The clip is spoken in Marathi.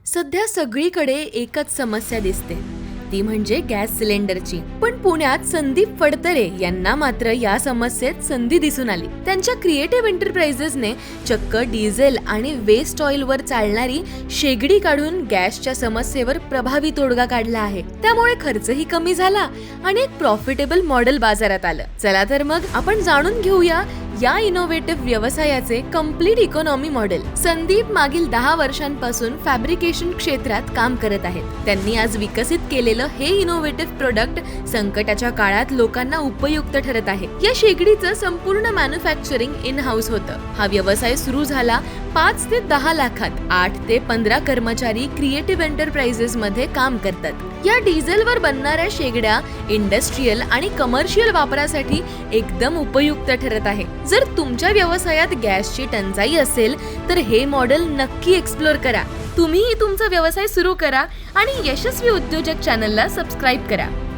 सध्या सगळीकडे एकच समस्या दिसते, ती म्हणजे गॅस सिलेंडरची. पण पुण्यात संदीप फडतरे यांना मात्र या समस्येत संधी दिसून आली. त्यांच्या क्रिएटिव्ह एंटरप्राइजेसने चक्क डिझेल आणि वेस्ट ऑइल वर चालणारी शेगडी काढून गॅसच्या समस्येवर प्रभावी तोडगा काढला आहे. त्यामुळे खर्चही कमी झाला आणि एक प्रॉफिटेबल मॉडेल बाजारात आलं. चला तर मग आपण जाणून घेऊया या इनोव्हेटिव्ह व्यवसायाचे कम्प्लीट इकॉनॉमी मॉडेल. संदीप मागील 10 वर्षांपासून फॅब्रिकेशन क्षेत्रात काम करत आहेत. त्यांनी आज विकसित केलेलं हे इनोव्हेटिव्ह प्रोडक्ट संकटाच्या काळात लोकांना उपयुक्त ठरत आहे. या शेगडीचं संपूर्ण मॅन्युफॅक्चरिंग इन हाऊस होतं. हा व्यवसाय सुरू झाला 5 ते 10 लाखात. 8 ते 15 कर्मचारी क्रिएटिव्ह एंटरप्राइजेस मध्ये काम करतात. या डिझेलवर बनणाऱ्या शेगड्या इंडस्ट्रियल आणि कमर्शियल वापरासाठी एकदम उपयुक्त ठरत आहे. जर तुमच्या व्यवसायात गॅसची टंचाई असेल तर हे मॉडेल नक्की एक्सप्लोर करा. तुम्हीही तुमचा व्यवसाय सुरू करा आणि यशस्वी उद्योजक चॅनलला सबस्क्राईब करा.